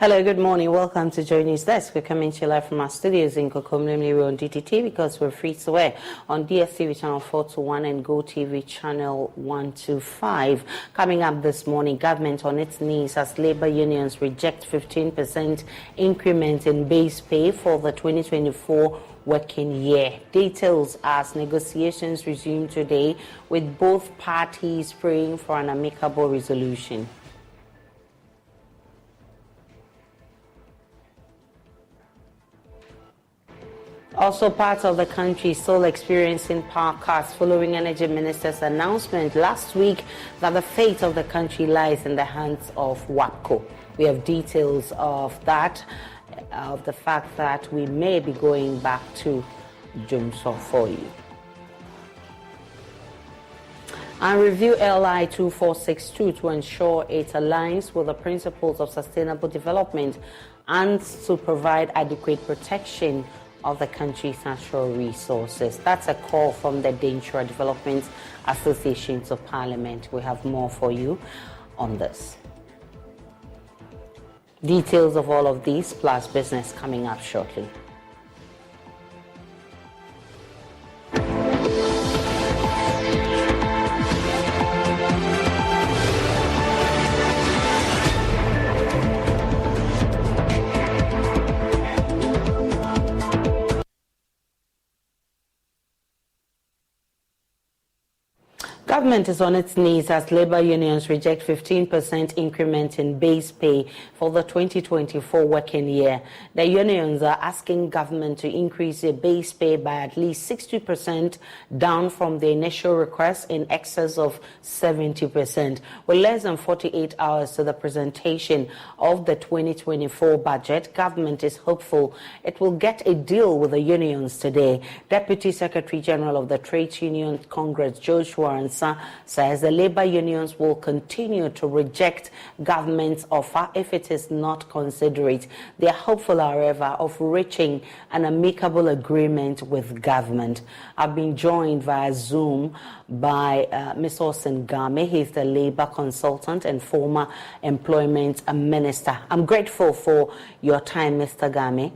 Hello, good morning. Welcome to Joy News Desk. We're coming to you live from our studios in Kokomlemle. We're on DTT because we're free to air on DSTV channel 421 and Go TV channel 125. Coming up this morning, government on its knees as labor unions reject 15% increment in base pay for the 2024 working year. Details as negotiations resume today with both parties praying for an amicable resolution. Also, parts of the country still experiencing power cuts following Energy Minister's announcement last week that the fate of the country lies in the hands of WAPCO. We have details of that, of the fact that we may be going back to Jumso for you. And review LI 2462 to ensure it aligns with the principles of sustainable development and to provide adequate protection of the country's natural resources. That's a call from the Danger Development Associations of Parliament. We have more for you on this. Details of all of these plus business coming up shortly. Government is on its knees as labor unions reject 15% increment in base pay for the 2024 working year. The unions are asking government to increase the base pay by at least 60%, down from the initial request in excess of 70%. With less than 48 hours to the presentation of the 2024 budget, government is hopeful it will get a deal with the unions today. Deputy Secretary General of the Trade Union Congress, Joshua Ansa, says the labor unions will continue to reject government's offer if it is not considerate. They are hopeful, however, of reaching an amicable agreement with government. I've been joined via Zoom by Mr. Austin Game. He's the labor consultant and former employment minister. I'm grateful for your time, Mr. Game.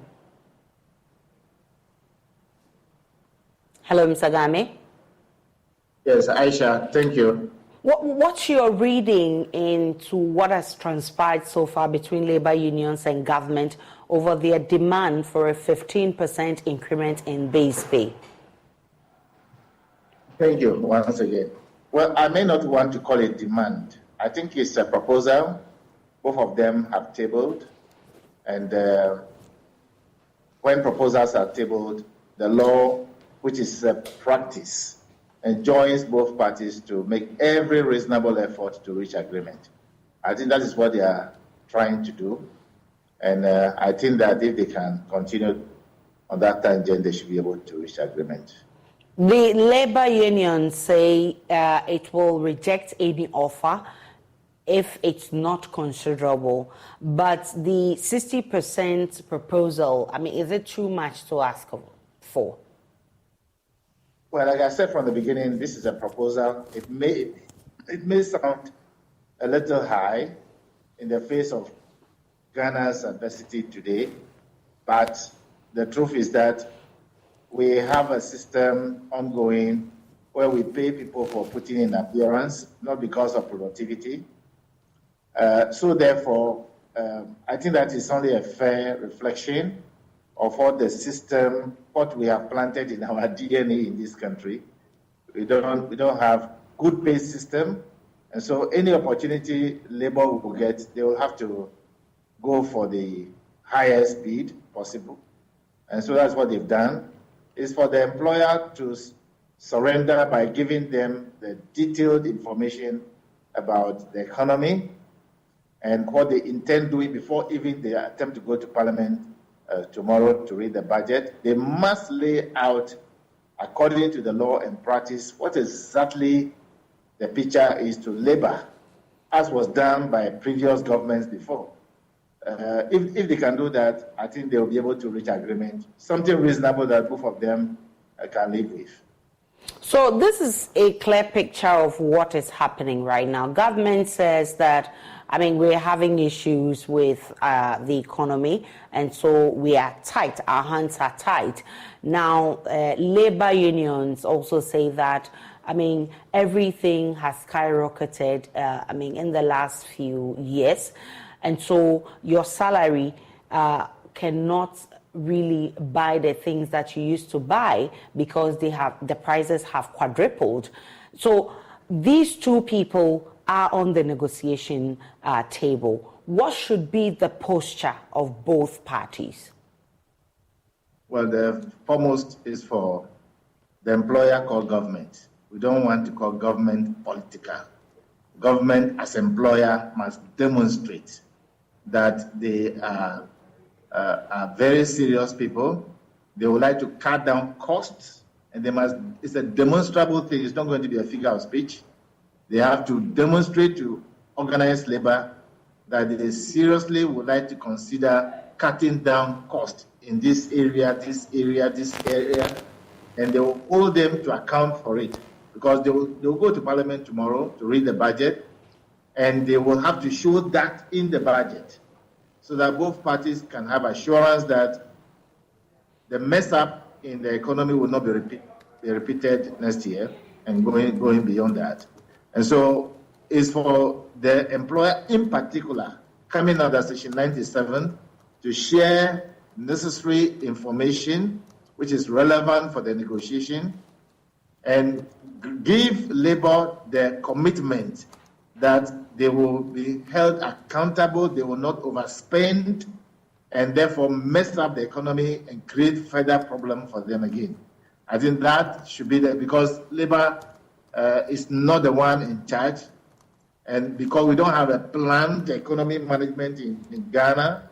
Hello, Mr. Game. Yes, Aisha, thank you. What's your reading into what has transpired so far between labor unions and government over their demand for a 15% increment in base pay? Thank you once again. Well, I may not want to call it demand. I think it's a proposal. Both of them have tabled. And when proposals are tabled, the law, which is a practice, enjoins both parties to make every reasonable effort to reach agreement. I think that is what they are trying to do. And I think that if they can continue on that tangent, they should be able to reach agreement. The labor unions say it will reject any offer if it's not considerable. But the 60% proposal, I mean, is it too much to ask for? Well, like I said from the beginning, this is a proposal. It may sound a little high in the face of Ghana's adversity today, but the truth is that we have a system ongoing where we pay people for putting in appearance, not because of productivity. So therefore, I think that is only a fair reflection of what the system, what we have planted in our DNA in this country. We don't have good pay system, and so any opportunity labor will get, they will have to go for the highest bid possible. And so that's what they've done. It's for the employer to surrender by giving them the detailed information about the economy and what they intend doing before even they attempt to go to Parliament tomorrow to read the budget. They must lay out, according to the law and practice, what exactly the picture is to labor, as was done by previous governments before. If they can do that, I think they will be able to reach agreement, something reasonable that both of them can live with. So this is a clear picture of what is happening right now. Government says that I mean, we're having issues with the economy, and so we are tight. Our hands are tight. Now, labor unions also say that, I mean, everything has skyrocketed, I mean, in the last few years. And so your salary cannot really buy the things that you used to buy because the prices have quadrupled. So these two people are on the negotiation table. What should be the posture of both parties? Well, the foremost is for the employer called government. We don't want to call government political. Government as employer must demonstrate that they are very serious people. They would like to cut down costs, and it's a demonstrable thing. It's not going to be a figure of speech. They have to demonstrate to organized labor that they seriously would like to consider cutting down costs in this area, and they will hold them to account for it, because they will go to Parliament tomorrow to read the budget, and they will have to show that in the budget, so that both parties can have assurance that the mess up in the economy will not be repeated next year and going beyond that. And so it's for the employer in particular, coming under Section 97, to share necessary information which is relevant for the negotiation, and give labor the commitment that they will be held accountable, they will not overspend, and therefore mess up the economy and create further problem for them again. I think that should be there, because labor is not the one in charge, and because we don't have a planned economy management in Ghana,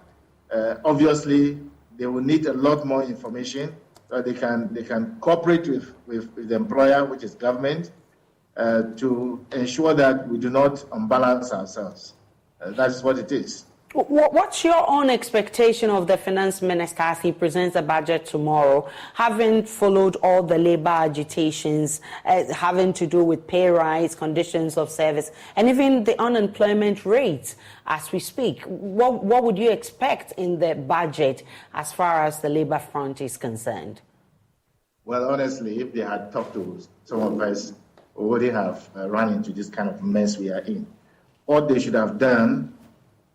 obviously they will need a lot more information so they can cooperate with the employer, which is government, to ensure that we do not unbalance ourselves. That's what it is. What's your own expectation of the finance minister as he presents the budget tomorrow, having followed all the labor agitations having to do with pay rise, conditions of service, and even the unemployment rate as we speak? What would you expect in the budget as far as the labor front is concerned? Well, honestly, if they had talked to some of us, we wouldn't have run into this kind of mess we are in. What they should have done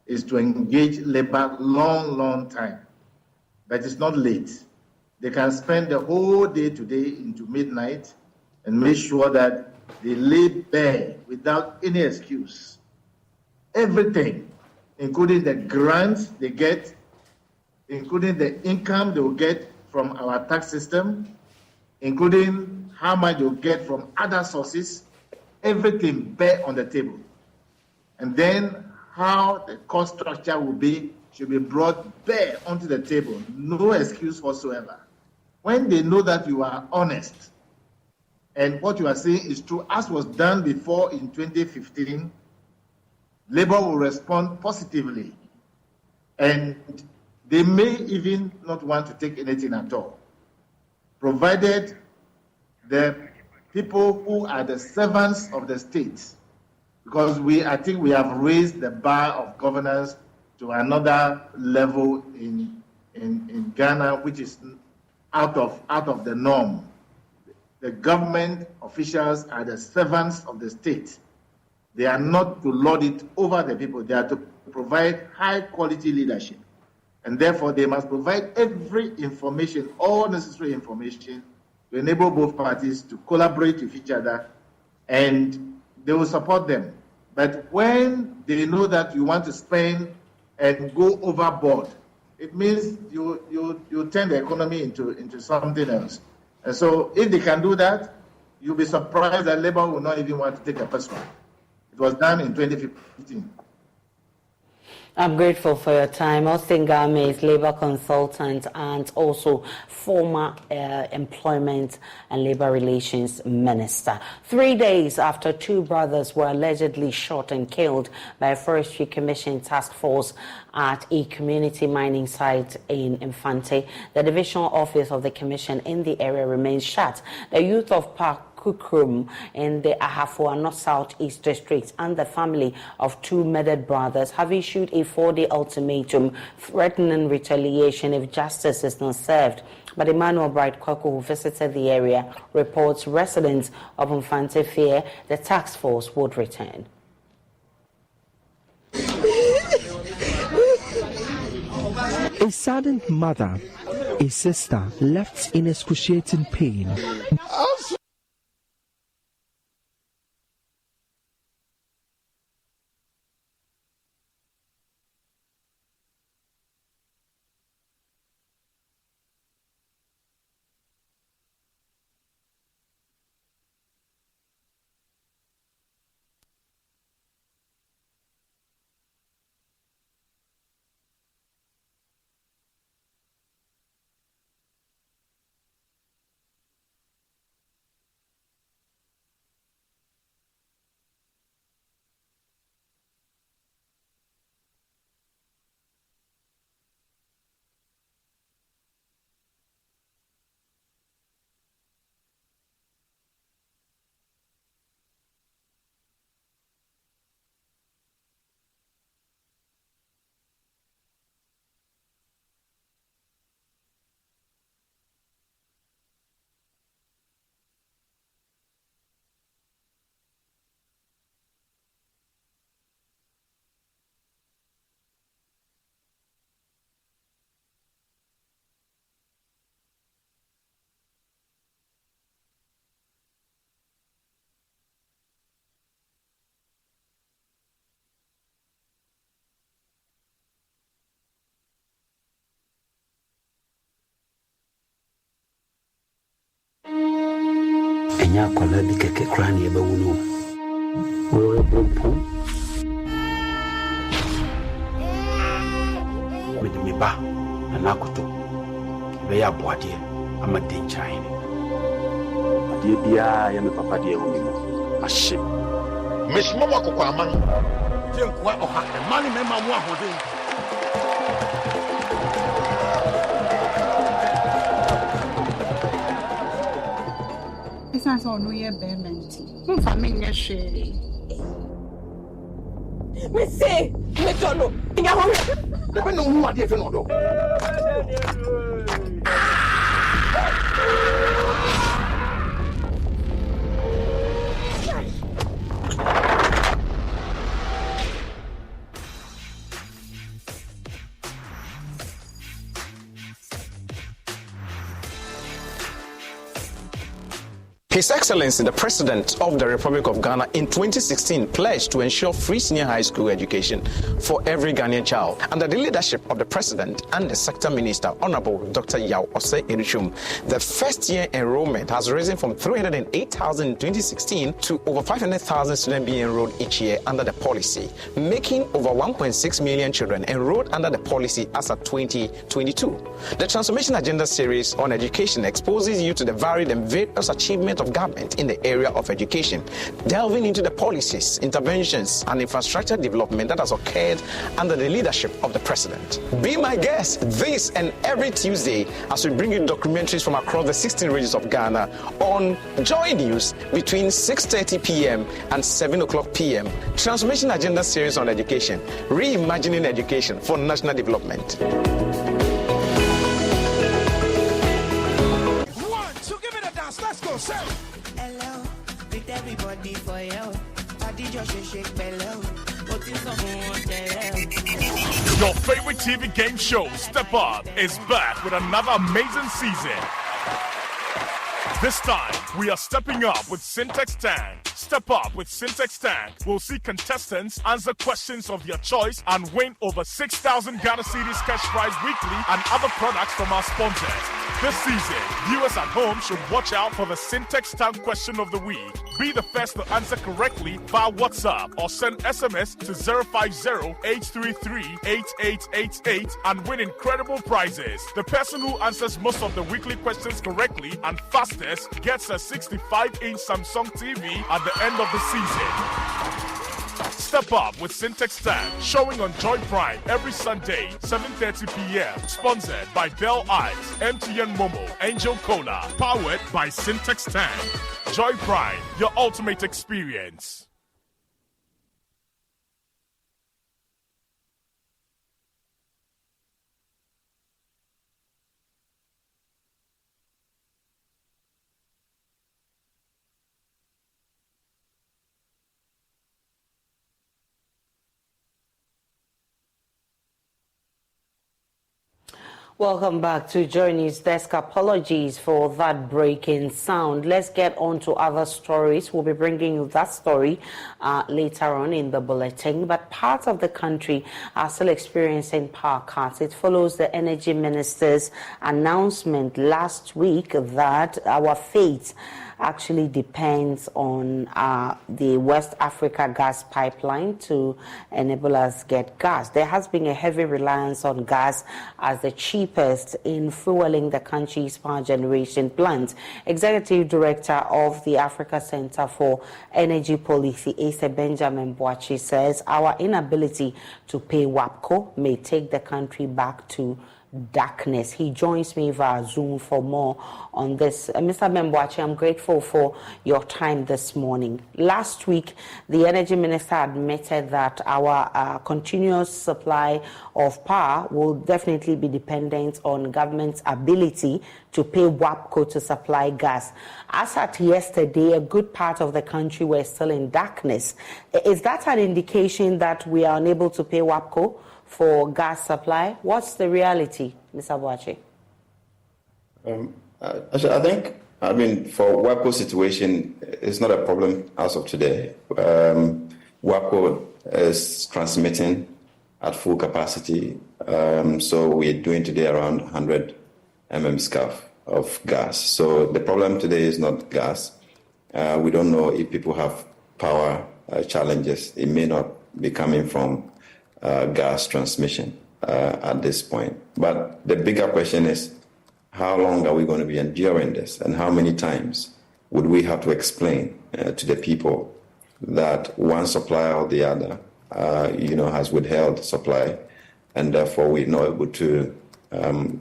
is to engage labor long time. But it's not late. They can spend the whole day today into midnight and make sure that they lay bare without any excuse everything, including the grants they get, including the income they will get from our tax system, including how much they'll get from other sources, everything bare on the table. And then how the cost structure should be brought bare onto the table. No excuse whatsoever. When they know that you are honest and what you are saying is true, as was done before in 2015, labor will respond positively. And they may even not want to take anything at all, provided the people who are the servants of the state, because I think we have raised the bar of governance to another level in Ghana, which is out of the norm. The government officials are the servants of the state. They are not to lord it over the people. They are to provide high quality leadership. And therefore, they must provide every information, all necessary information, to enable both parties to collaborate with each other, and they will support them. But when they know that you want to spend and go overboard, it means you turn the economy into something else. And so if they can do that, you'll be surprised that labor will not even want to take a personal. It was done in 2015. I'm grateful for your time. Austin Game is labor consultant and also former employment and labor relations minister. 3 days after two brothers were allegedly shot and killed by a Forestry Commission task force at a community mining site in Infante, the divisional office of the commission in the area remains shut. The youth of Park Akukrum in the Ahafoa Southeast District, and the family of 2 murdered brothers have issued a 4-day ultimatum threatening retaliation if justice is not served. But Emmanuel Bright Kwaku, who visited the area, reports residents of Mfante fear the task force would return. A saddened mother, a sister left in excruciating pain. Enya kola bi keke krani ebe wunu wo bompo me ba na akoto be ya boade ama denchain ade bia ya me papa de wo mi mo ahye meshimo makoko aman jenkwa oha mani me ma mu ahoden It's no year payment. Who family share? Me say, me don't know. In your home, never know who are there for no. His Excellency, the President of the Republic of Ghana in 2016 pledged to ensure free senior high school education for every Ghanaian child. Under the leadership of the President and the Sector Minister, Honorable Dr. Yao Osei Eruchum, the first-year enrollment has risen from 308,000 in 2016 to over 500,000 students being enrolled each year under the policy, making over 1.6 million children enrolled under the policy as of 2022. The Transformation Agenda series on education exposes you to the varied and various achievements of government in the area of education, delving into the policies, interventions, and infrastructure development that has occurred under the leadership of the President. Be my guest this and every Tuesday as we bring you documentaries from across the 16 regions of Ghana on Joy News between 6:30 p.m. and 7 o'clock p.m. Transformation Agenda series on education, reimagining education for national development. Hello, with everybody for you. Your favorite TV game show, Step Up, is back with another amazing season. This time, we are stepping up with Syntax Tank. Step Up with Syntax Tank will see contestants answer questions of your choice and win over 6,000 Ghana Cedis cash prize weekly and other products from our sponsors. This season, viewers at home should watch out for the Syntax Tank question of the week. Be the first to answer correctly via WhatsApp or send SMS to 050-833-8888 and win incredible prizes. The person who answers most of the weekly questions correctly and fastest gets a 65-inch Samsung TV at the end of the season. Step Up with Syntax Tan, showing on Joy Prime every Sunday, 7:30 p.m. Sponsored by Bell Eyes, MTN Momo, Angel Cola. Powered by Syntax Tan. Joy Prime, your ultimate experience. Welcome back to Journey's Desk. Apologies for that breaking sound. Let's get on to other stories. We'll be bringing you that story later on in the bulletin. But parts of the country are still experiencing power cuts. It follows the Energy Minister's announcement last week that our fate actually depends on the West Africa gas pipeline to enable us get gas. There has been a heavy reliance on gas as the cheapest in fueling the country's power generation plants. Executive Director of the Africa Center for Energy Policy, Asa Benjamin Boachi, says our inability to pay WAPCO may take the country back to darkness. He joins me via Zoom for more on this. Mr. Memboachi, I'm grateful for your time this morning. Last week, the Energy Minister admitted that our continuous supply of power will definitely be dependent on government's ability to pay WAPCO to supply gas. As at yesterday, a good part of the country were still in darkness. Is that an indication that we are unable to pay WAPCO for gas supply? What's the reality, Mr. Boachi? I think, for WAPCO situation, it's not a problem as of today. WAPCO is transmitting at full capacity, so we're doing today around 100 MMscf of gas. So the problem today is not gas. We don't know if people have power challenges. It may not be coming from gas transmission at this point. But the bigger question is, how long are we going to be enduring this? And how many times would we have to explain to the people that one supplier or the other, has withheld supply, and therefore we're not able to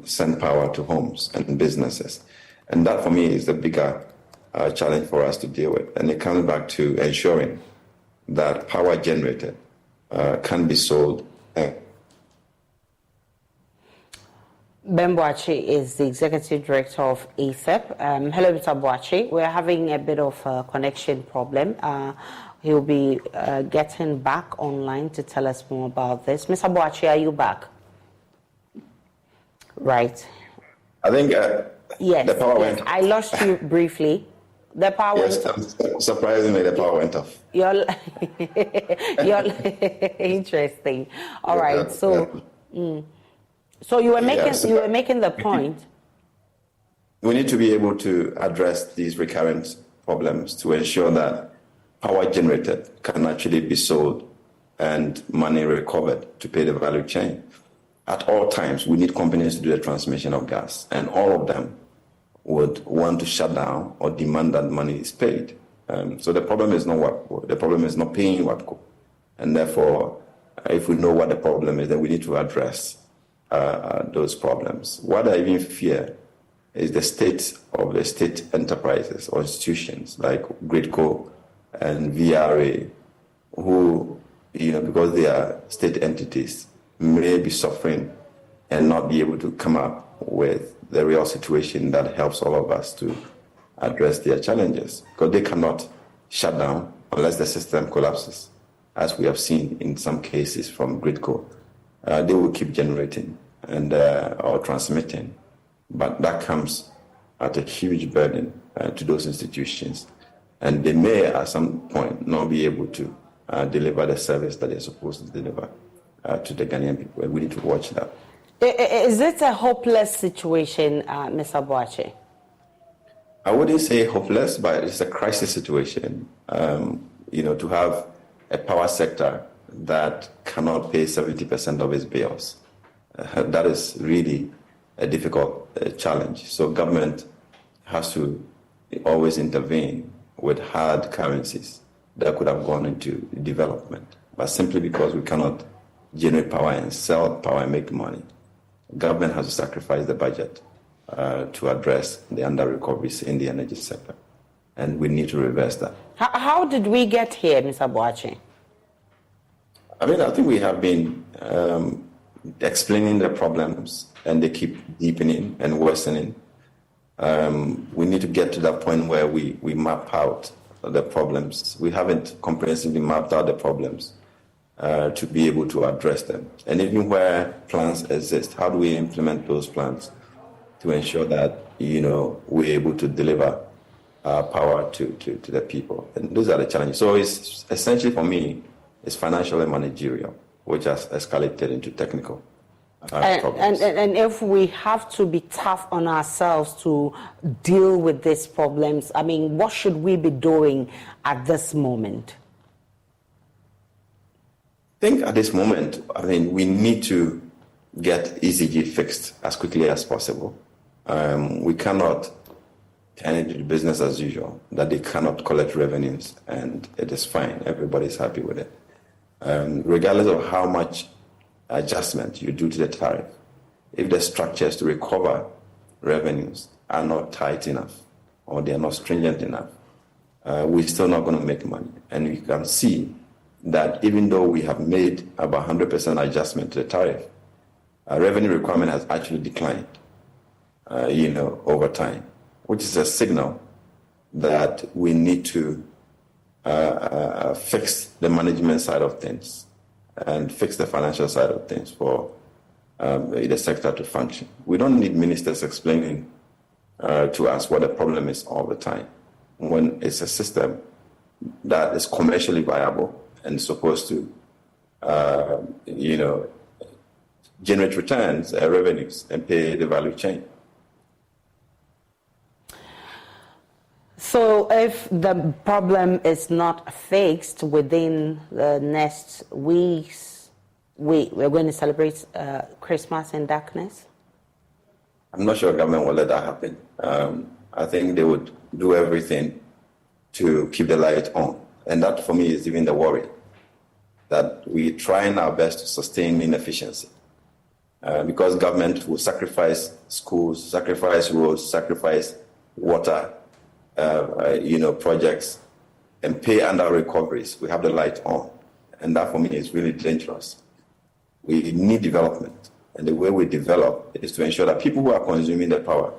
send power to homes and businesses? And that, for me, is the bigger challenge for us to deal with. And it comes back to ensuring that power generated can be sold. Ben Boachi is the Executive Director of ASEP. Hello, Mr. Boachi. We're having a bit of a connection problem. He'll be getting back online to tell us more about this. Mr. Boachi, are you back? Right. I think yes, the power went off. I lost you briefly. The power went off. Surprisingly, the power went off. You're interesting. All right. So, so you were making the point. We need to be able to address these recurrent problems to ensure that power generated can actually be sold and money recovered to pay the value chain. At all times, we need companies to do the transmission of gas, and all of them would want to shut down or demand that money is paid. So the problem is not WAPCO. The problem is not paying WAPCO. And therefore, if we know what the problem is, then we need to address those problems. What I even fear is the state of the state enterprises or institutions like Gridco and VRA, who, because they are state entities, may be suffering and not be able to come up with the real situation that helps all of us to address their challenges, because they cannot shut down unless the system collapses, as we have seen in some cases from Gridco. They will keep generating and or transmitting, but that comes at a huge burden to those institutions, and they may at some point not be able to deliver the service that they're supposed to deliver to the Ghanaian people. We need to watch that. Is it a hopeless situation, Mr. Boachi? I wouldn't say hopeless, but it's a crisis situation. To have a power sector that cannot pay 70% of its bills, that is really a difficult challenge. So government has to always intervene with hard currencies that could have gone into development. but simply because we cannot generate power and sell power and make money, government has to sacrifice the budget to address the under-recoveries in the energy sector. And we need to reverse that. How did we get here, Mr. Boakye? I mean, I think we have been explaining the problems, and they keep deepening and worsening. We need to get to that point where we map out the problems. We haven't comprehensively mapped out the problems to be able to address them. And even where plans exist, how do we implement those plans to ensure that, we're able to deliver power to the people? And those are the challenges. So it's essentially, for me, it's financial and managerial, which has escalated into technical problems. And if we have to be tough on ourselves to deal with these problems, I mean, what should we be doing at this moment? I think at this moment, we need to get ECG fixed as quickly as possible. We cannot turn it into business as usual, that they cannot collect revenues, and it is fine. Everybody's happy with it. Regardless of how much adjustment you do to the tariff, if the structures to recover revenues are not tight enough or they are not stringent enough, we're still not going to make money. And you can see that even though we have made about 100% adjustment to the tariff, revenue requirement has actually declined, over time, which is a signal that we need to fix the management side of things and fix the financial side of things for the sector to function. We don't need ministers explaining to us what the problem is all the time, when it's a system that is commercially viable and supposed to, generate returns, revenues, and pay the value chain. So if the problem is not fixed within the next weeks, we're going to celebrate Christmas in darkness? I'm not sure government will let that happen. I think they would do everything to keep the light on. And that, for me, is even the worry, that we're trying our best to sustain inefficiency. Because government will sacrifice schools, sacrifice roads, sacrifice water, projects, and pay under recoveries. We have the light on. And that, for me, is really dangerous. We need development. And the way we develop is to ensure that people who are consuming the power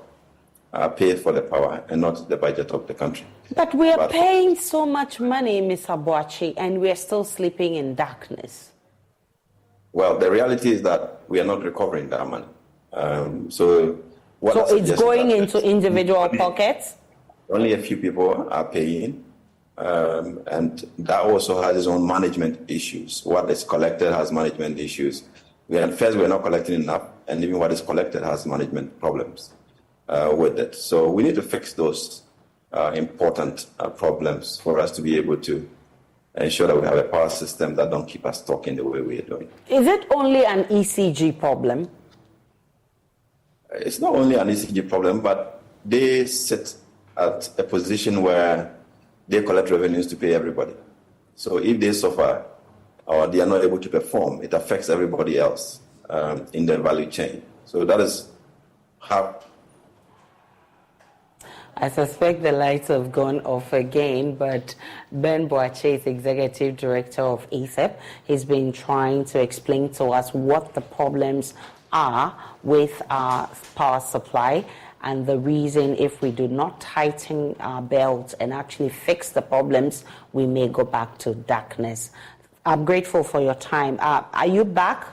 are paid for the power and not the budget of the country. But we are paying so much money, Mr. Boakye, and we are still sleeping in darkness. Well, the reality is that we are not recovering that money. So it's going into individual pockets? Only a few people are paying, and that also has its own management issues. What is collected has management issues. First, we're not collecting enough, and even what is collected has management problems with it. So we need to fix those important problems for us to be able to ensure that we have a power system that don't keep us stuck in the way we are doing. Is it only an ECG problem? It's not only an ECG problem, but they sit at a position where they collect revenues to pay everybody. So if they suffer or they are not able to perform, it affects everybody else in the value chain. So that is how... I suspect the lights have gone off again, but Ben Boakye is Executive Director of ASEP. He's been trying to explain to us what the problems are with our power supply, and the reason, if we do not tighten our belts and actually fix the problems, we may go back to darkness. I'm grateful for your time. Are you back?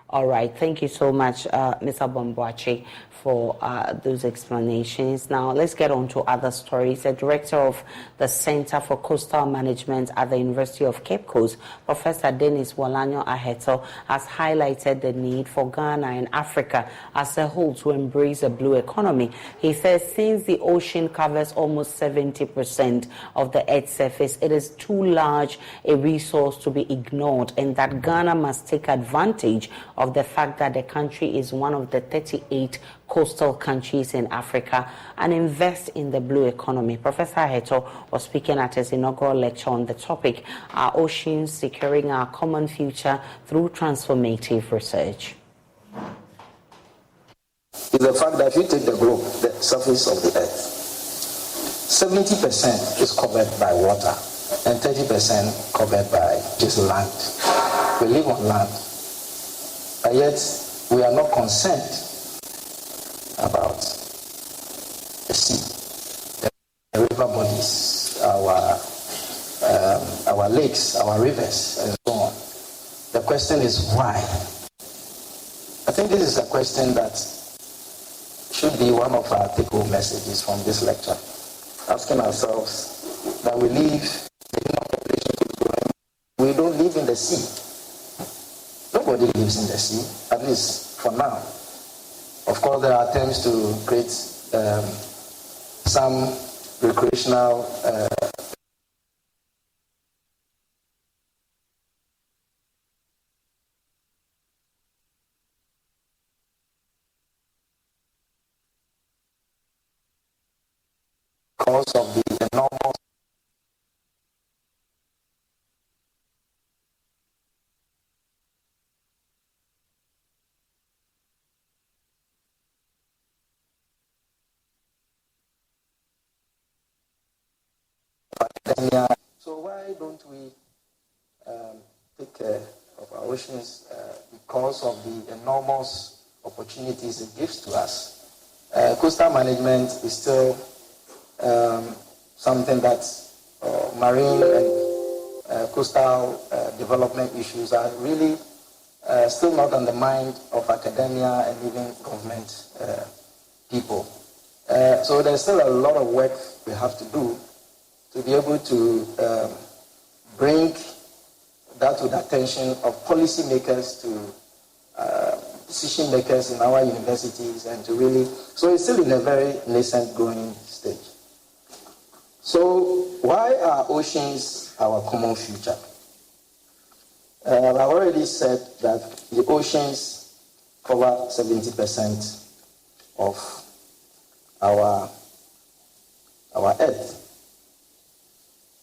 All right. Thank you so much, Mr. Boakye, for those explanations. Now, let's get on to other stories. The director of the Center for Coastal Management at the University of Cape Coast, Professor Dennis Walanyo Aheto, has highlighted the need for Ghana and Africa as a whole to embrace a blue economy. He says since the ocean covers almost 70% of the Earth's surface, it is too large a resource to be ignored, and that Ghana must take advantage of the fact that the country is one of the 38 coastal countries in Africa and invest in the blue economy. Professor Heto was speaking at his inaugural lecture on the topic, Our Oceans Securing Our Common Future Through Transformative Research. Is the fact that if you take the globe, the surface of the earth, 70% is covered by water and 30% covered by just land. We live on land, but yet we are not concerned about the sea, the river bodies, our lakes, our rivers, and so on. The question is why? I think this is a question that should be one of our take-home messages from this lecture. Asking ourselves that we live in a population, we don't live in the sea. Nobody lives in the sea, at least for now. Of course, there are attempts to create some recreational because of the enormous academia. So why don't we take care of our oceans because of the enormous opportunities it gives to us? Coastal management is still something that marine and coastal development issues are really still not on the mind of academia and even government people. So there's still a lot of work we have to do to be able to bring that to the attention of policymakers, to decision makers in our universities, and to really, so it's still in a very nascent growing stage. So why are oceans our common future? I've already said that the oceans cover 70% of our Earth.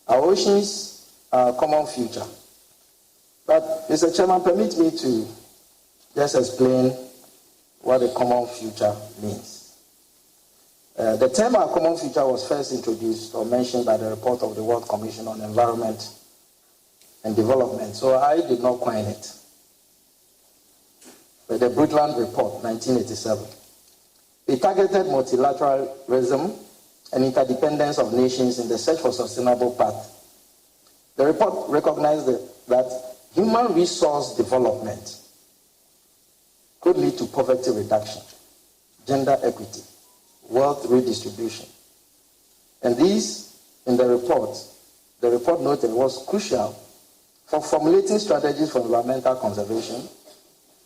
Our oceans are a common future. But, Mr. Chairman, permit me to just explain what a common future means. The term our common future was first introduced or mentioned by the report of the World Commission on Environment and Development, so I did not coin it. But the Brundtland Report, 1987. It targeted multilateralism and interdependence of nations in the search for sustainable path. The report recognized that human resource development could lead to poverty reduction, gender equity, wealth redistribution. And these, in the report noted, was crucial for formulating strategies for environmental conservation,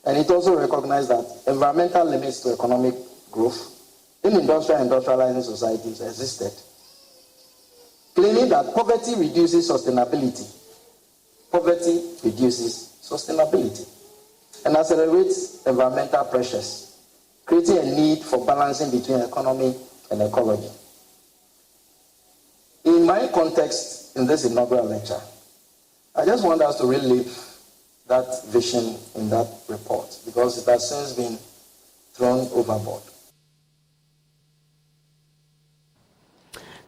and it also recognized that environmental limits to economic growth in industrial and industrializing societies existed, claiming that poverty reduces sustainability. Poverty reduces sustainability and accelerates environmental pressures, creating a need for balancing between economy and ecology. In my context, in this inaugural lecture, I just want us to relive that vision in that report because it has since been thrown overboard.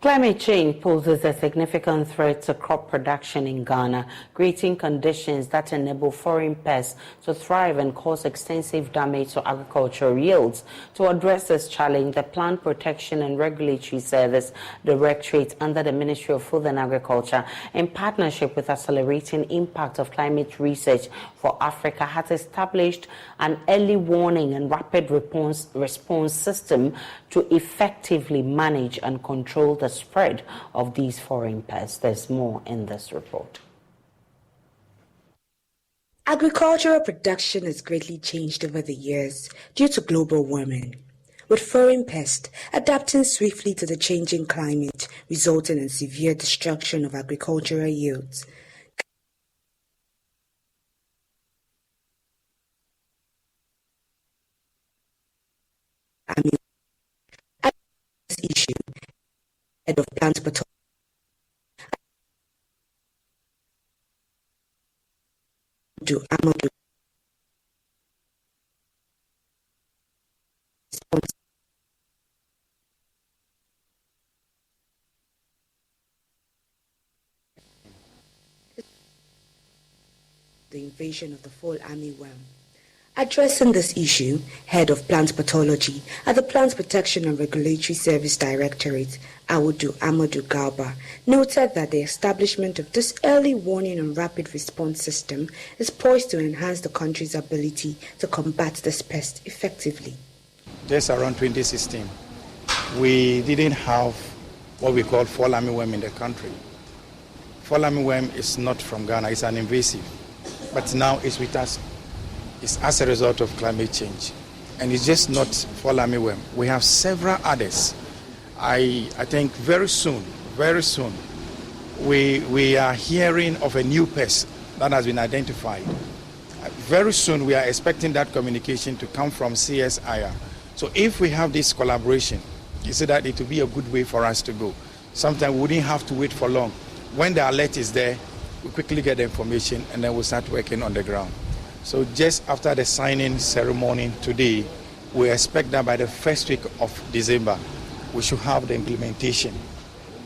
Climate change poses a significant threat to crop production in Ghana, creating conditions that enable foreign pests to thrive and cause extensive damage to agricultural yields. To address this challenge, the Plant Protection and Regulatory Service Directorate under the Ministry of Food and Agriculture, in partnership with Accelerating Impact of Climate Research for Africa, has established an early warning and rapid response system to effectively manage and control the spread of these foreign pests. There's more in this report. Agricultural production has greatly changed over the years due to global warming, with foreign pests adapting swiftly to the changing climate, resulting in severe destruction of agricultural yields. head of plant pathology. Amadou the invasion of the fall armyworm. Addressing this issue, head of plant pathology at the Plant Protection and Regulatory Service Directorate, Amadou Galba, noted that the establishment of this early warning and rapid response system is poised to enhance the country's ability to combat this pest effectively. Just around 2016, we didn't have what we call fall armyworm in the country. Fall armyworm is not from Ghana, it's an invasive, but now it's with us. It's as a result of climate change. And it's just not fall armyworm. We have several others. I think very soon, we are hearing of a new pest that has been identified. Very soon we are expecting that communication to come from CSIR. So if we have this collaboration, you see that it will be a good way for us to go. Sometimes we wouldn't have to wait for long. When the alert is there, we quickly get the information and then we'll start working on the ground. So just after the signing ceremony today, we expect that by the first week of December, we should have the implementation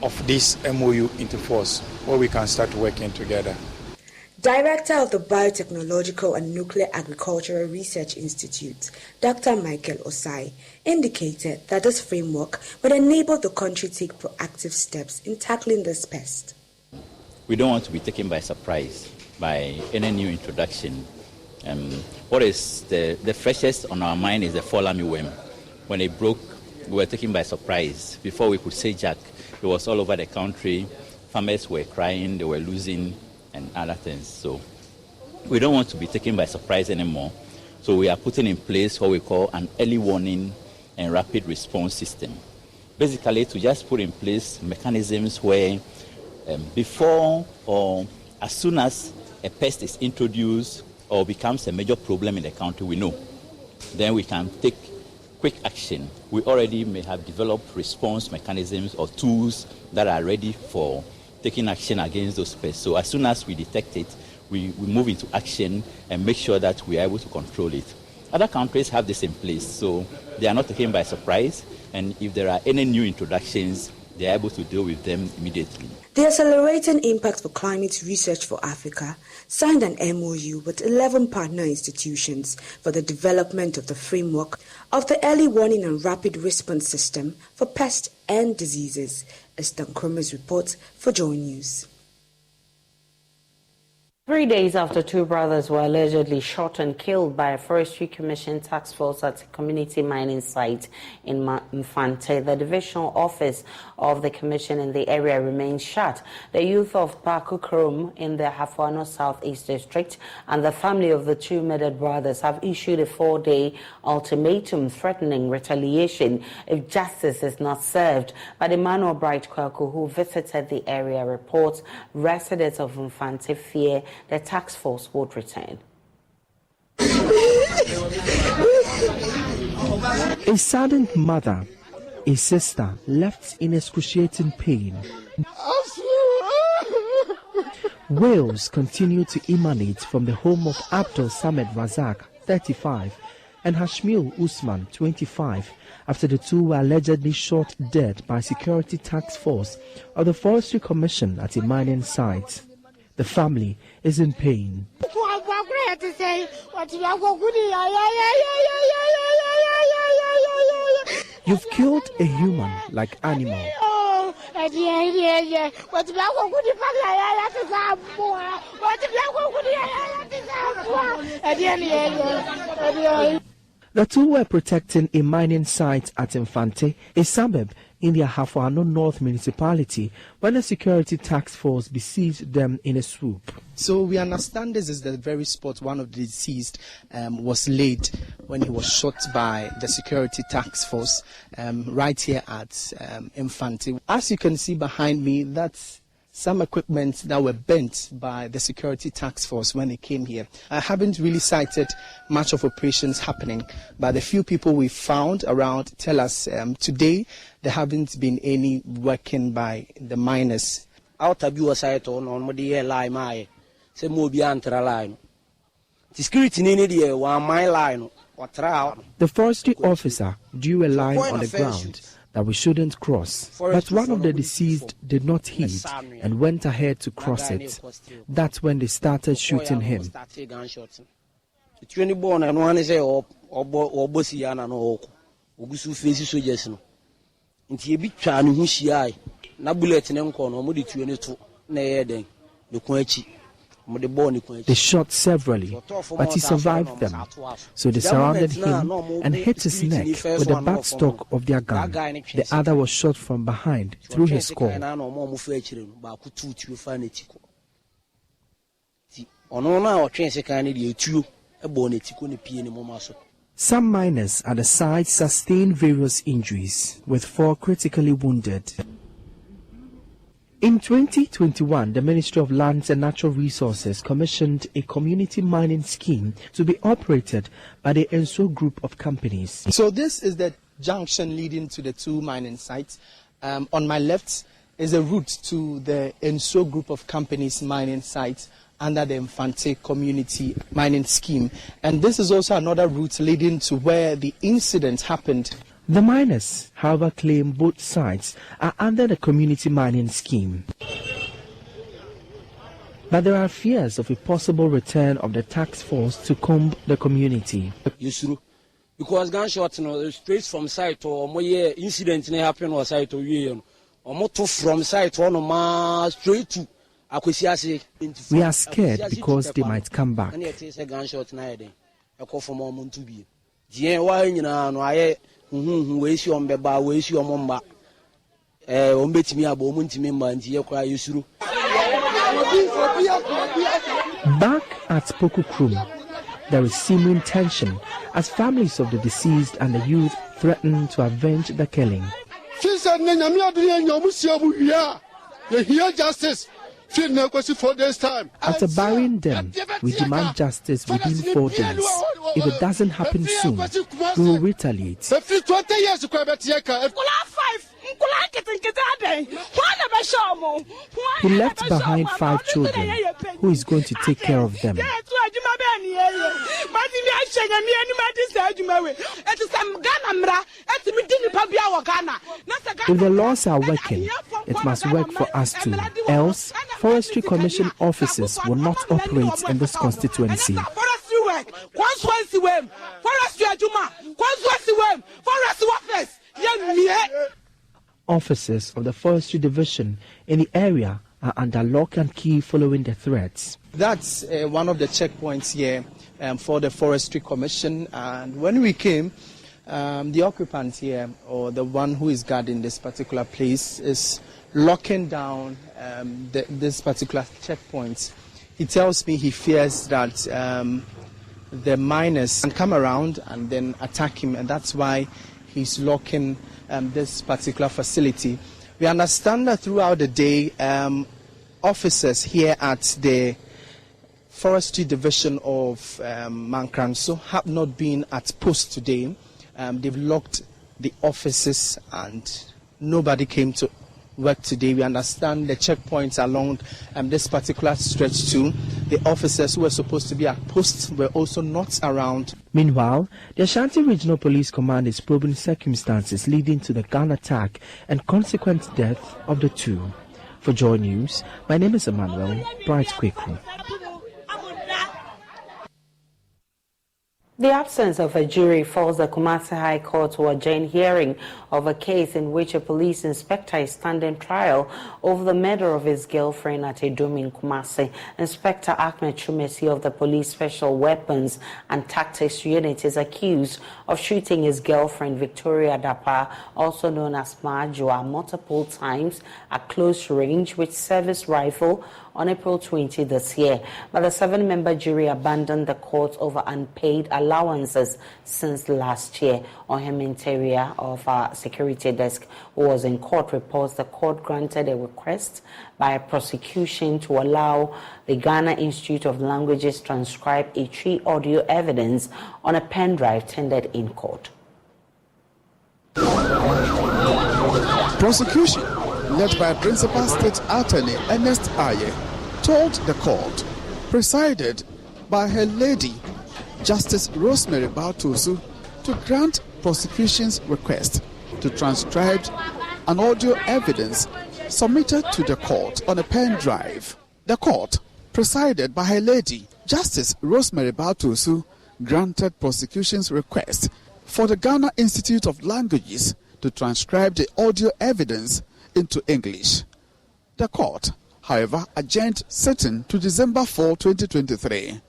of this MOU into force, where we can start working together. Director of the Biotechnological and Nuclear Agricultural Research Institute, Dr. Michael Osai, indicated that this framework would enable the country to take proactive steps in tackling this pest. We don't want to be taken by surprise by any new introduction. What is the freshest on our mind is the fall armyworm. When it broke, we were taken by surprise. Before we could say jack, it was all over the country. Farmers were crying, they were losing, and other things. So we don't want to be taken by surprise anymore. So we are putting in place what we call an early warning and rapid response system. Basically, to just put in place mechanisms where before or as soon as a pest is introduced or becomes a major problem in the country, we know. Then we can take quick action. We already may have developed response mechanisms or tools that are ready for taking action against those pests. So as soon as we detect it, we move into action and make sure that we are able to control it. Other countries have this in place, so they are not taken by surprise. And if there are any new introductions, they are able to deal with them immediately. The Accelerating Impact for Climate Research for Africa signed an MOU with 11 partner institutions for the development of the framework of the early warning and rapid response system for pests and diseases. Esther Nkrumah's report for Joy News. 3 days after two brothers were allegedly shot and killed by a Forestry Commission task force at a community mining site in Mfante, the divisional office of the commission in the area remains shut. The youth of Pakukrom in the Hafuano Southeast District and the family of the two murdered brothers have issued a 4-day ultimatum threatening retaliation if justice is not served. But Emmanuel Bright Kwaku, who visited the area, reports residents of Mfante fear the task force would return. A saddened mother, a sister left in excruciating pain. Wails continue to emanate from the home of Abdul Samed Razak, 35, and Hashmil Usman, 25, after the two were allegedly shot dead by security task force of the Forestry Commission at a mining site. The family is in pain. You've killed a human like animal. The two were protecting a mining site at Infante, a suburb in the Hafuano North municipality, when a security task force besieged them in a swoop. So we understand this is the very spot one of the deceased was laid when he was shot by the security task force right here at Infante. As you can see behind me, that's some equipment that were bent by the security task force when they came here. I haven't really cited much of operations happening, but the few people we found around tell us today there haven't been any working by the miners. The forestry officer drew a line on the ground that we shouldn't cross, but one of the deceased did not heed and went ahead to cross it. That's when they started shooting him. They shot severally, but he survived them. So they surrounded him and hit his neck with the buttstock of their gun. The other was shot from behind through his skull. Some miners at the site sustained various injuries, with 4 critically wounded. In 2021, the Ministry of Lands and Natural Resources commissioned a community mining scheme to be operated by the Enso group of companies. So this is the junction leading to the 2 mining sites. On my left is a route to the Enso group of companies mining site under the Infante community mining scheme. And this is also another route leading to where the incident happened. The miners, however, claim both sites are under the community mining scheme. But there are fears of a possible return of the task force to comb the community. Because gunshot straight from site or more incident happen or site or from site straight to. We are scared because they might come back. Back at Pokukrum, there is seeming tension as families of the deceased and the youth threaten to avenge the killing. Justice. After burying them, we demand justice within 4 days. If it doesn't happen soon, we will retaliate. He left behind 5 children. Who is going to take care of them? If the laws are working, it must work for us too. Else, Forestry Commission officers will not operate in this constituency. Officers of the Forestry Division in the area are under lock and key following the threats. That's one of the checkpoints here for the Forestry Commission. And when we came, the occupant here, or the one who is guarding this particular place, is locking down this particular checkpoint. He tells me he fears that the miners can come around and then attack him, and that's why he's locking this particular facility. We understand that throughout the day, officers here at the Forestry Division of Mankranso have not been at post today. They've locked the offices and nobody came to work today. We understand the checkpoints along this particular stretch too. The officers who were supposed to be at post were also not around. Meanwhile, the Ashanti Regional Police Command is probing circumstances leading to the gun attack and consequent death of the 2. For Joy News, my name is Emmanuel Bright Kweku. The absence of a jury forced the Kumasi High Court to adjourn hearing of a case in which a police inspector is standing trial over the murder of his girlfriend at a dome in Kumasi. Inspector Ahmed Chumesi of the Police Special Weapons and Tactics Unit is accused of shooting his girlfriend Victoria Dapa, also known as Majua, multiple times at close range with service rifle on April 20 this year. But the 7-member jury abandoned the court over unpaid allowance allowances since last year. Ohem Interior of our security desk, who was in court, reports the court granted a request by a prosecution to allow the Ghana Institute of Languages transcribe a tree audio evidence on a pen drive tendered in court. Prosecution, led by Principal State Attorney Ernest Aye, told the court, presided by her lady, Justice Rosemary Bautosu, to grant prosecution's request to transcribe an audio evidence submitted to the court on a pen drive. The court, presided by her lady, Justice Rosemary Bautosu, granted prosecution's request for the Ghana Institute of Languages to transcribe the audio evidence into English. The court, however, adjourned sitting to December 4, 2023.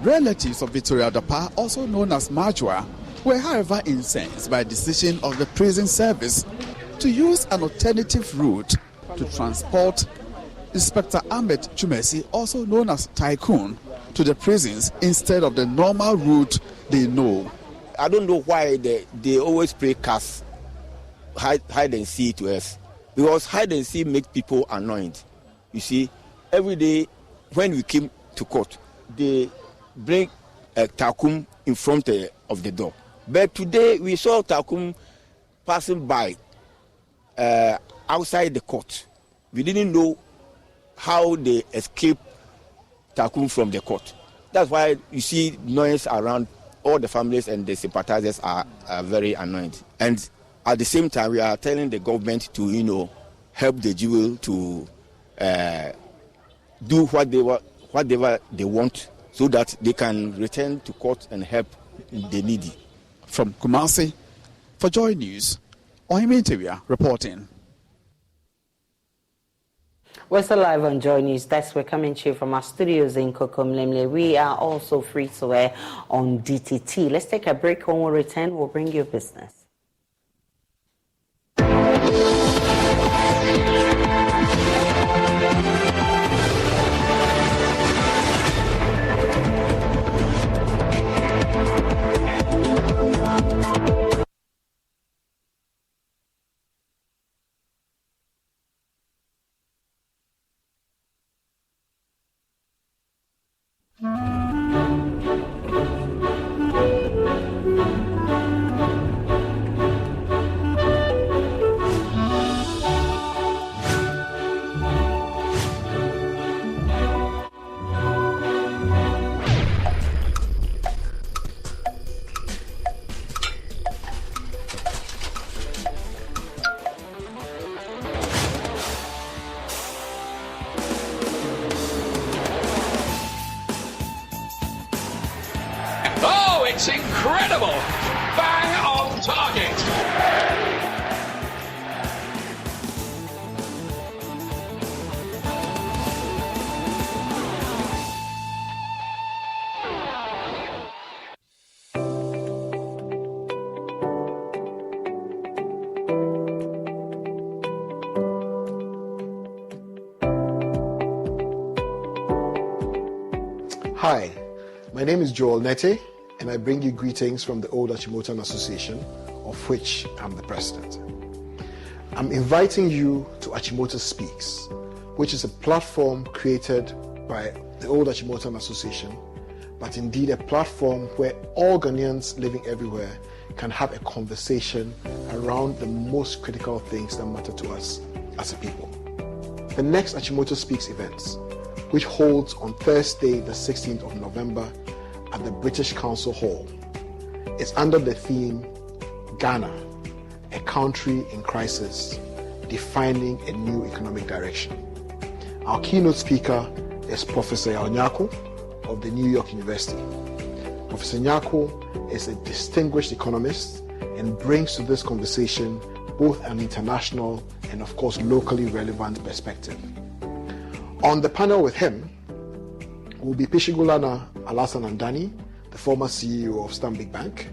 Relatives of Victoria Dapa, also known as Majwa, were however incensed by the decision of the prison service to use an alternative route to transport Inspector Ahmed Chumesi, also known as Tycoon, to the prisons instead of the normal route they know. I don't know why they always play cast hide and seek to us, because hide and seek make people annoyed. You see, every day when we came to court, they bring Takum in front of the door. But today we saw Takum passing by outside the court. We didn't know how they escaped Takum from the court. That's why you see noise around. All the families and the sympathizers are very annoyed. And at the same time, we are telling the government to, help the jewel to do whatever they want, so that they can return to court and help the needy. From Kumasi, for Joy News, Ohem Interior reporting. We're still live on Joy News. That's we're coming to you from our studios in Kokomlemle. We are also free to air on DTT. Let's take a break. When we return, we'll bring you business. It's incredible! Bang on target! Hi, my name is Joel Nete, and I bring you greetings from the Old Achimota Association, of which I'm the president. I'm inviting you to Achimota Speaks, which is a platform created by the Old Achimota Association, but indeed a platform where all Ghanaians living everywhere can have a conversation around the most critical things that matter to us as a people. The next Achimota Speaks events, which holds on Thursday, the 16th of November at the British Council Hall, is under the theme Ghana, a country in crisis, defining a new economic direction. Our keynote speaker is Professor Nyako of the New York University. Professor Nyako is a distinguished economist and brings to this conversation both an international and of course locally relevant perspective. On the panel with him will be Pishigulana Alasan Andani, the former CEO of Stanbic Bank.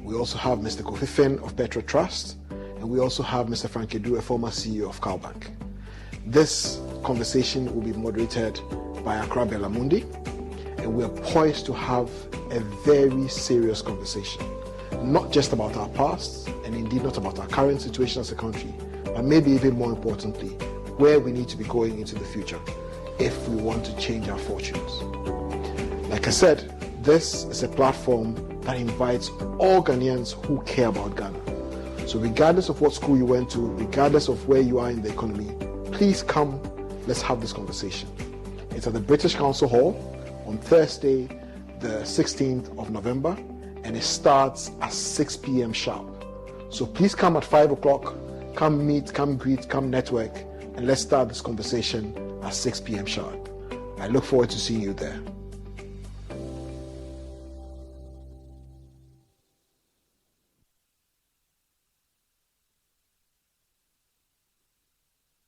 We also have Mr. Kofi Finn of Petro Trust, and we also have Mr. Frank Edu, a former CEO of Cowbank. This conversation will be moderated by Accra Belamundi, and we are poised to have a very serious conversation, not just about our past, and indeed not about our current situation as a country, but maybe even more importantly, where we need to be going into the future if we want to change our fortunes. Like I said, this is a platform that invites all Ghanaians who care about Ghana. So regardless of what school you went to, regardless of where you are in the economy, please come, let's have this conversation. It's at the British Council Hall on Thursday, the 16th of November, and it starts at 6 p.m. sharp. So please come at 5 o'clock, come meet, come greet, come network, and let's start this conversation at 6 p.m. sharp. I look forward to seeing you there.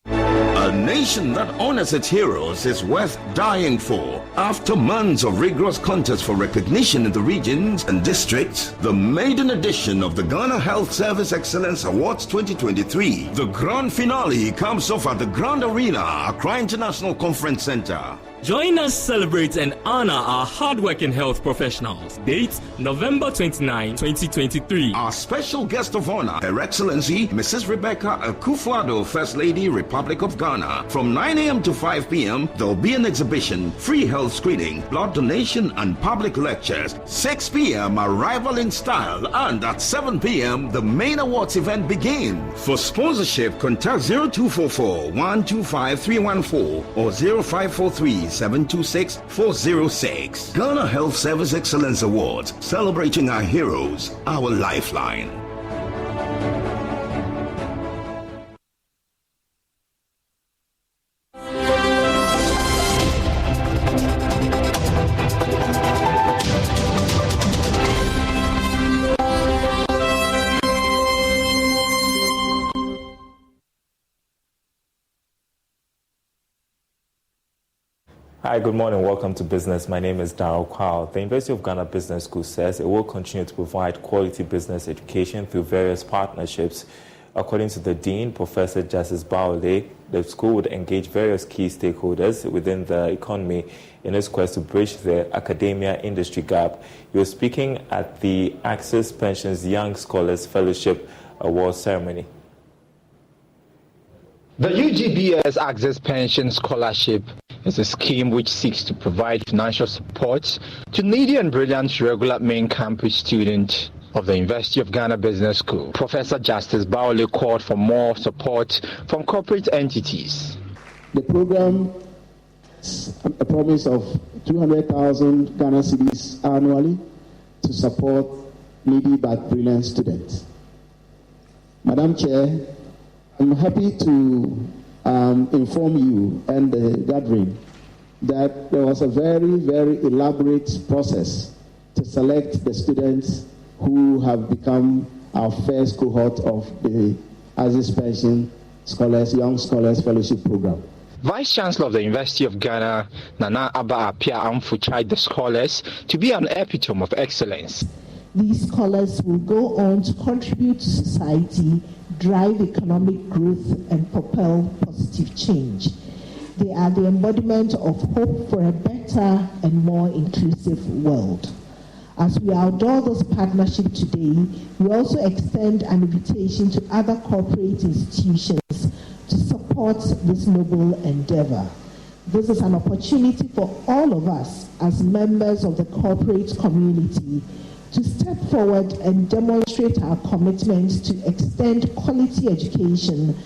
A nation that honors its heroes is worth dying for. After months of rigorous contests for recognition in the regions and districts, the maiden edition of the Ghana Health Service Excellence Awards 2023, the grand finale comes off at the Grand Arena, Accra International Conference Center. Join us celebrate and honor our hardworking health professionals. Date November 29, 2023. Our special guest of honor, Her Excellency Mrs. Rebecca Akufo-Addo, First Lady, Republic of Ghana. From 9 a.m. to 5 p.m., there will be an exhibition, free health screening, blood donation, and public lectures. 6 p.m., arrival in style, and at 7 p.m., the main awards event begins. For sponsorship, contact 0244 125 314 or 0543 726-406. Ghana Health Service Excellence Awards, celebrating our heroes, our lifeline. Hi, good morning. Welcome to Business. My name is Darrell Kwao. The University of Ghana Business School says it will continue to provide quality business education through various partnerships. According to the Dean, Professor Justice Baole, the school would engage various key stakeholders within the economy in its quest to bridge the academia-industry gap. He was speaking at the Access Pensions Young Scholars Fellowship Award ceremony. The UGBS Access Pension Scholarship is a scheme which seeks to provide financial support to needy and brilliant regular main campus students of the University of Ghana Business School. Professor Justice Baole called for more support from corporate entities. The program is a promise of 200,000 Ghana cedis annually to support needy but brilliant students. Madam Chair, I'm happy to inform you and the gathering that there was a very, very elaborate process to select the students who have become our first cohort of the Access Pension Scholars, Young Scholars Fellowship Program. Vice Chancellor of the University of Ghana, Nana Abba Apia Amfu, tried the scholars to be an epitome of excellence. These scholars will go on to contribute to society, drive economic growth, and propel positive change. They are the embodiment of hope for a better and more inclusive world. As we outdoor this partnership today, we also extend an invitation to other corporate institutions to support this noble endeavor. This is an opportunity for all of us as members of the corporate community to step forward and demonstrate our commitment to extend quality education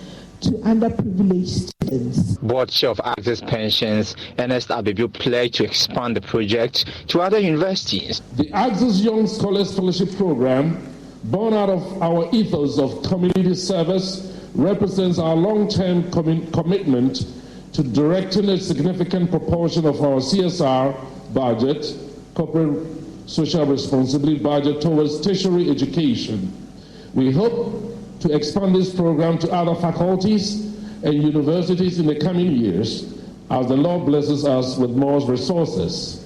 to underprivileged students. Board Chair of Access Pensions, Ernest Abebu, pledged to expand the project to other universities. The Access Young Scholars Fellowship Program, born out of our ethos of community service, represents our long-term commitment to directing a significant proportion of our CSR budget, corporate social responsibility budget, towards tertiary education. We hope to expand this program to other faculties and universities in the coming years as the Lord blesses us with more resources.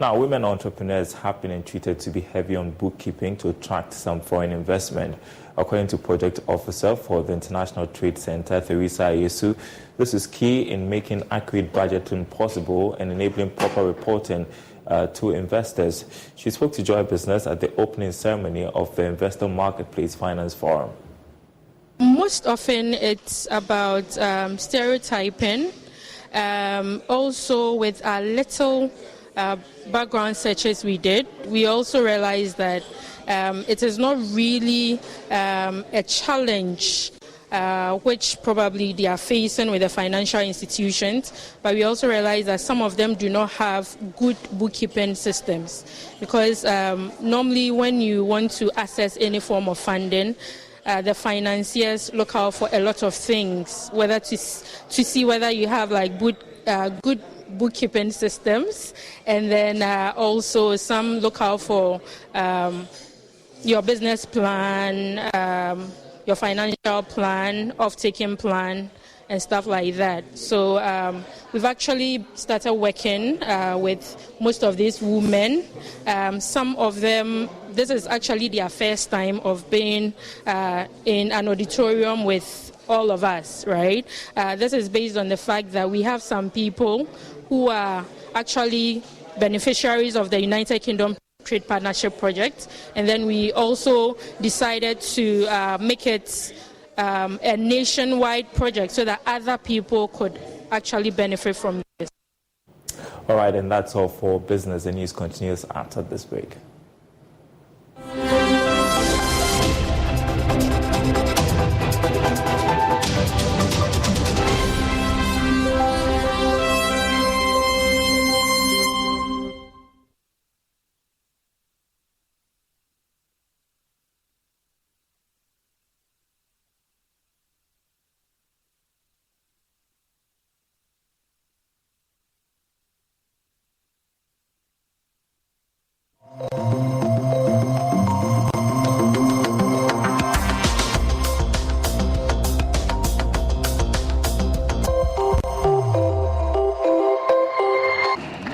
Now, women entrepreneurs have been entreated to be heavy on bookkeeping to attract some foreign investment. According to Project Officer for the International Trade Center, Theresa Ayesu, this is key in making accurate budgeting possible and enabling proper reporting to investors. She spoke to Joy Business at the opening ceremony of the Investor Marketplace Finance Forum. Most often it's about stereotyping, also with a little background searches we did. We also realized that it is not really a challenge which probably they are facing with the financial institutions, but we also realize that some of them do not have good bookkeeping systems, because normally when you want to access any form of funding, the financiers look out for a lot of things, whether to see whether you have like good bookkeeping systems, and then also some look out for your business plan, your financial plan, off-taking plan, and stuff like that. So we've actually started working with most of these women. Some of them, this is actually their first time of being in an auditorium with all of us, right? This is based on the fact that we have some people who are actually beneficiaries of the United Kingdom Trade Partnership Project, and then we also decided to make it a nationwide project so that other people could actually benefit from this. All right, and that's all for business. The news continues after this break.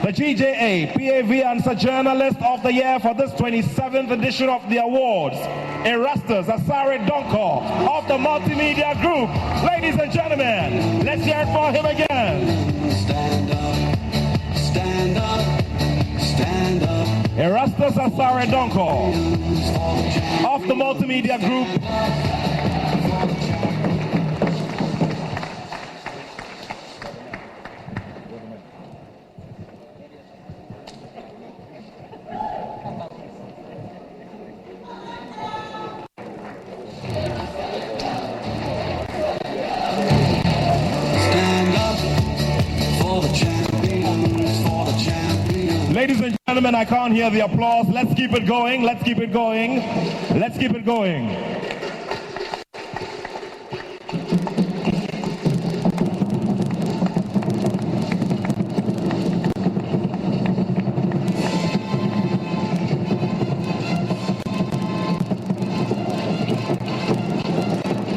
The GJA PAV Answer Journalist of the Year for this 27th edition of the awards, Erastus Asare Donko of the Multimedia Group. Ladies and gentlemen, let's hear it for him again. Stand up, stand up, stand up. Erastus Asare Donko of the Multimedia Group. Ladies and gentlemen, I can't hear the applause. Let's keep it going. Let's keep it going. Let's keep it going.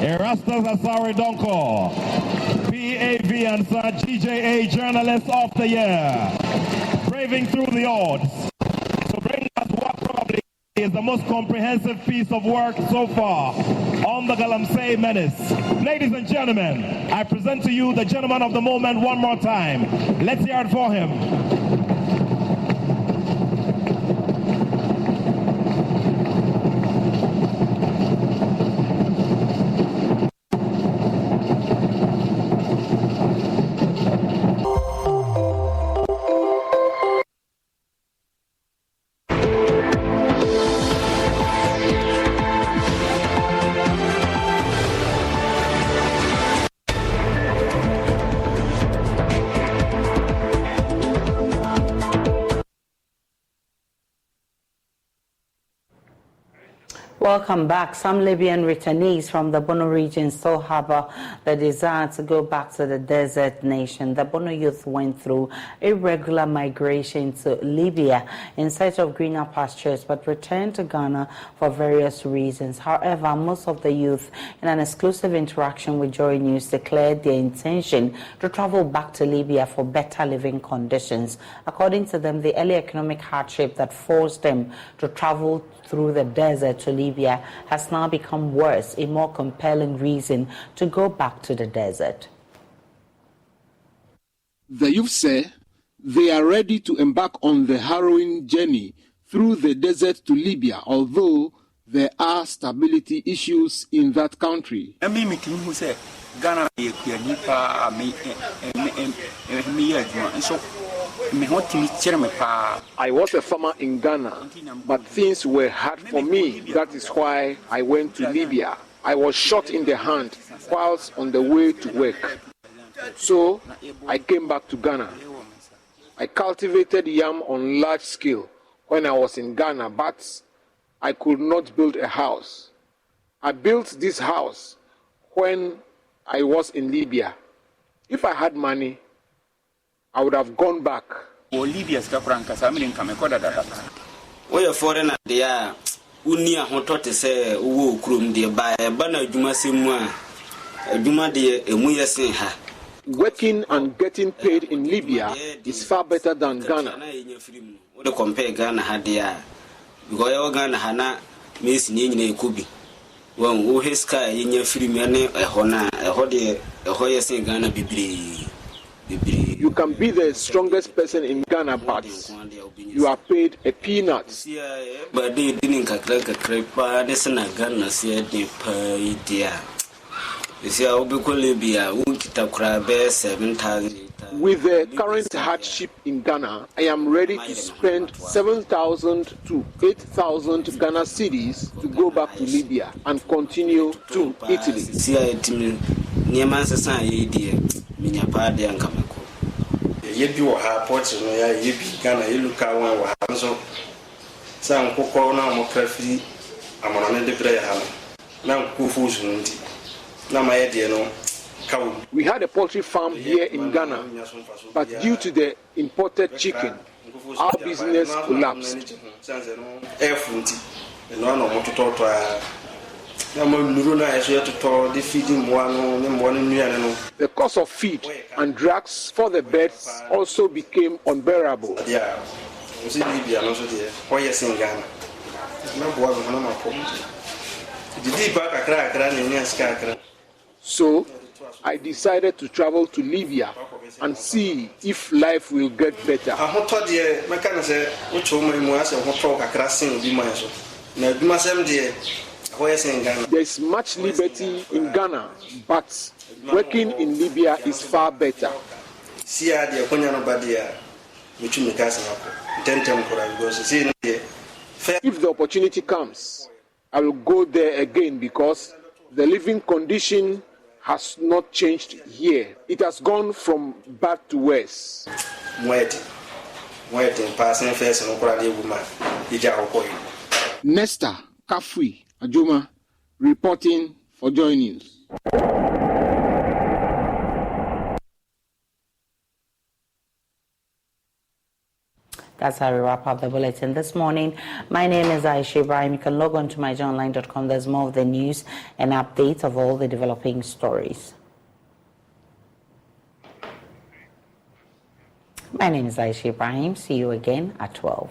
Erastus Asare Donko, PAV and GJA Journalist of the Year, braving through the odds to bring us what probably is the most comprehensive piece of work so far on the Galamsey Menace. Ladies and gentlemen, I present to you the gentleman of the moment one more time. Let's hear it for him. Welcome back. Some Libyan returnees from the Bono region still harbor the desire to go back to the desert nation. The Bono youth went through irregular migration to Libya in search of greener pastures but returned to Ghana for various reasons. However, most of the youth, in an exclusive interaction with Joy News, declared their intention to travel back to Libya for better living conditions. According to them, the early economic hardship that forced them to travel through the desert to Libya has now become worse, a more compelling reason to go back to the desert. The youth say they are ready to embark on the harrowing journey through the desert to Libya, although there are stability issues in that country. I was a farmer in Ghana, but things were hard for me. That is why I went to Libya. I was shot in the hand whilst on the way to work. So I came back to Ghana. I cultivated yam on large scale when I was in Ghana, but I could not build a house. I built this house when I was in Libya. If I had money, I would have gone back. Libya foreigner there, unia hotote se uwo krum de ba bana djuma semwa djuma de emuya sen ha. Working and getting paid in Libya is far better than Ghana. We compare Ghana ha there because your Ghana ha na miss nyine kubi. When wo heska yenya free me ne eho na eho de eho yesen Ghana bibiri. You can be the strongest person in Ghana, but you are paid a peanut. But they didn't crack this in Ghana, said they pay dear. You see, I'll be Libya, won't crab 7,000. With the current hardship in Ghana, I am ready to spend 7,000 to 8,000 Ghana cedis to go back to Libya and continue to Italy. Yebi wo ha port no ya yebi Ghana yeluka wan wo ha so san kokoro na mo krafi amona ne de bre ha na nkufu zunti na ma ye de no kawo. We had a poultry farm here in Ghana, but due to the imported chicken, our business collapsed. The cost of feed and drugs for the birds also became unbearable. So I decided to travel to Libya and see if life will get better. There's much liberty in Ghana, but working in Libya is far better. If the opportunity comes, I will go there again because the living condition has not changed here. It has gone from bad to worse. Nesta Kafui Ajuma reporting for Joy News. That's how we wrap up the bulletin this morning. My name is Aisha Ibrahim. You can log on to myjoyonline.com. There's more of the news and updates of all the developing stories. My name is Aisha Ibrahim. See you again at 12.